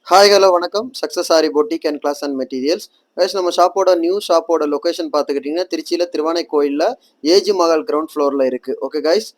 Hi hello வணக்கம். Success aari boutique and class and materials. Guys நம்ம ஷாப்போட லொகேஷன் பார்த்துக்கிட்டிங்கன்னா திருச்சியில் திருவானைக்கோயிலில் ஏஜி மஹால் கிரவுண்ட் ஃப்ளோரில் இருக்குது. ஓகே கைஸ்,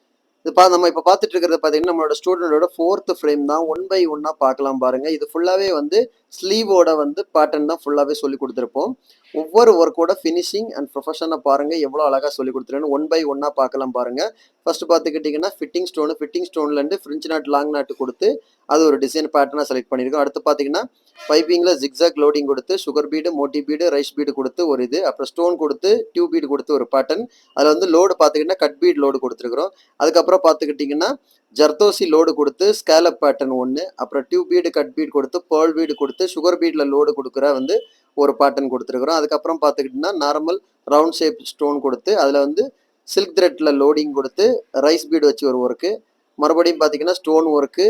நம்ம இப்போ பார்த்துட்டு இருக்கிறது பார்த்தீங்கன்னா நம்மளோட ஸ்டூடெண்டோட ஃபோர்த்து ஃப்ரேம் தான். ஒன் பை ஒன்னாக பார்க்கலாம் பாருங்கள். இது ஃபுல்லாகவே வந்து ஸ்லீவோட வந்து பேட்டர்ன் தான் ஃபுல்லாகவே சொல்லி கொடுத்துருப்போம். ஒவ்வொரு ஒர்க்கோட ஃபினிஷிங் அண்ட் ப்ரொஃபஷனை பாருங்கள் எவ்வளோ அழகாக சொல்லி கொடுத்துருன்னு ஒன் பை ஒன்னாக பார்க்கலாம் பாருங்கள். ஃபர்ஸ்ட் பார்த்துக்கிட்டிங்கன்னா ஃபிட்டிங் ஸ்டோன்லேருந்து ஃப்ரிஞ்ச் நாட் லாங் நாட்டு கொடுத்து அது ஒரு டிசைன் பேட்டர்னாக செலக்ட் பண்ணியிருக்கோம். அடுத்து பார்த்தீங்கன்னா பைப்பிங்கில் ஜிக்ஸாக் லோடிங் கொடுத்து sugar bead, Moti bead, rice bead கொடுத்து ஒரு இது, அப்புறம் ஸ்டோன் கொடுத்து டியூப் பீடு கொடுத்து ஒரு பேட்டர்ன். அதில் வந்து லோடு பார்த்துக்கிட்டிங்கன்னா கட் பீட் லோடு கொடுத்துருக்குறோம். அதுக்கப்புறம் பார்த்துக்கிட்டிங்கன்னா ஜர்தோசி லோடு கொடுத்து ஸ்கேலப் பேட்டர்ன் ஒன்று, அப்புறம் டியூப் பீடு கட் பீட் கொடுத்து பேர்ல் பீடு கொடுத்து சுகர் பீடில் லோடு கொடுக்குற வந்து ஒரு பேட்டர்ன் கொடுத்துருக்குறோம். அதுக்கப்புறம் பார்த்துக்கிட்டிங்கன்னா நார்மல் ரவுண்ட் ஷேப் ஸ்டோன் கொடுத்து அதில் வந்து சில்க் த்ரெட்டில் லோடிங் கொடுத்து ரைஸ் பீடு வச்சு ஒரு ஒர்க்கு, மறுபடியும் பார்த்தீங்கன்னா ஸ்டோன் ஒர்க்கு,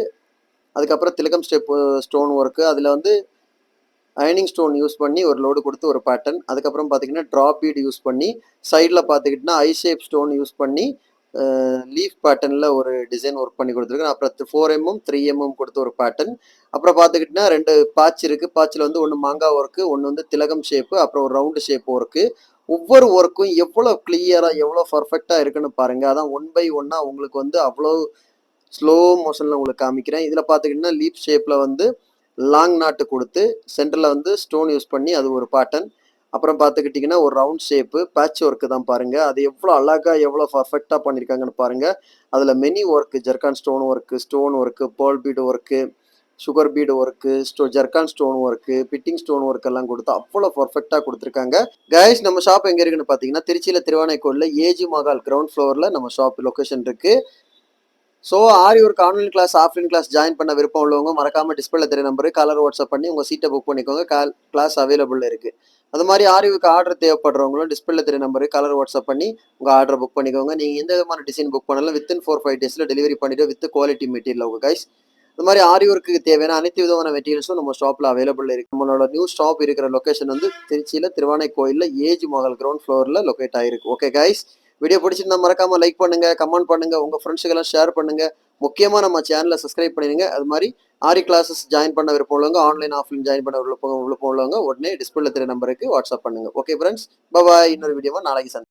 அதுக்கப்புறம் திலகம் ஸ்டெப் ஸ்டோன் ஒர்க்கு, அதில் வந்து அயனிங் ஸ்டோன் யூஸ் பண்ணி ஒரு லோடு கொடுத்து ஒரு பேட்டர்ன். அதுக்கப்புறம் பார்த்தீங்கன்னா ட்ராப் பீட் யூஸ் பண்ணி சைடில் பார்த்துக்கிட்டிங்கன்னா ஐ ஷேப் ஸ்டோன் யூஸ் பண்ணி லீஃப் பேட்டர்னில் ஒரு டிசைன் ஒர்க் பண்ணி கொடுத்துருக்கேன். அப்புறம் 4mm 3mm கொடுத்து ஒரு பேட்டர்ன். அப்புறம் பார்த்துக்கிட்டிங்கன்னா 2 பாட்ச் இருக்குது. பாட்சில் வந்து ஒன்று மாங்காய் ஒர்க்கு, ஒன்று வந்து திலகம் ஷேப்பு, அப்புறம் ஒரு ரவுண்டு ஷேப் ஒர்க்கு. ஒவ்வொரு ஒர்க்கும் எவ்வளோ கிளியராக எவ்வளோ பர்ஃபெக்டாக இருக்குன்னு பாருங்கள். அதான் ஒன் பை ஒன்னாக உங்களுக்கு வந்து அவ்வளோ ஸ்லோ மோஷனில் உங்களுக்கு காமிக்கிறேன். இதில் பார்த்துக்கிட்டிங்கன்னா லீப் ஷேப்பில் வந்து லாங் நாட்டு கொடுத்து சென்டரில் வந்து ஸ்டோன் யூஸ் பண்ணி அது ஒரு பேட்டர்ன். அப்புறம் பார்த்துக்கிட்டிங்கன்னா ஒரு ரவுண்ட் ஷேப்பு பேட்ச் ஒர்க்கு தான் பாருங்கள். அது எவ்வளோ அழகாக எவ்வளோ பர்ஃபெக்டாக பண்ணியிருக்காங்கன்னு பாருங்கள். அதில் many work, zircon stone work, pearl bead work, sugar bead work, zircon stone work, fitting stone work எல்லாம் கொடுத்து அவ்வளோ பர்ஃபெக்டாக கொடுத்துருக்காங்க. கைஸ், நம்ம ஷாப் எங்கே இருக்குன்னு பார்த்தீங்கன்னா திருச்சியில் திருவானைக்கோயிலில் ஏஜி மஹால் கிரவுண்ட் ஃப்ளோரில் நம்ம ஷாப் லொக்கேஷன் இருக்குது. So aari work online class offline class join பண்ண விருப்பம் உள்ளவங்க மறக்காம டிஸ்பிளே தெரிய நம்பருக்கு கலர் வாட்ஸ்அப் பண்ணி உங்கள் சீட்டை புக் பண்ணிக்கோங்க. கிளாஸ் அவைலபிள் இருக்குது. அது மாதிரி ஆரி ஒர்க் ஆர்டர் தேவைப்படுறவங்களும் டிஸ்பிளே தெரிய நம்பருக்கு கலர் வாட்ஸ்அப் பண்ணி உங்கள் ஆர்டர் புக் பண்ணிக்கோங்க. நீங்கள் எந்த விதமான டிசைன் புக் பண்ணாலும் வித்தின் 4-5 டேஸில் டெலிவரி பண்ணிவிட்டு வித் குவாலிட்டி மெட்டீரியல் உங்கள் கைஸ். அது மாதிரி ஆரி ஒர்க்கு தேவையான அனைத்து விதமான மெட்டீரியல்ஸும் நம்ம ஷாப்பில் அவைலபிள் இருக்குது. நம்மளோட நியூ ஷாப் இருக்கிற லொக்கேஷன் வந்து திருச்சியில் திருவானைக்கோயிலில் ஏஜி மஹால் கிரவுண்ட் ஃப்ளோரில் லொக்கேட் ஆகிருக்கு. ஓகே கைஸ், வீடியோ பிடிச்சிருந்தா மறக்காம லைக் பண்ணுங்க, கமெண்ட் பண்ணுங்க, உங்க ஃப்ரெண்ட்ஸுக்கெல்லாம் ஷேர் பண்ணுங்க. முக்கியமாக நம்ம சேனலை சப்ஸ்கிரைப் பண்ணிடுங்க. அது மாதிரி ஆரி கிளாஸஸ் ஜாயின் பண்ண விருப்பம் உள்ளவங்க, ஆன்லைன் ஆஃப்லைன் ஜாயின் பண்ண விருப்பம் உள்ளவங்க உடனே டிஸ்பிளே தெரிய நம்பருக்கு வாட்ஸ்அப் பண்ணுங்க. ஓகே ஃப்ரெண்ட்ஸ், பாய். இன்னொரு வீடியோவா நாளைக்கு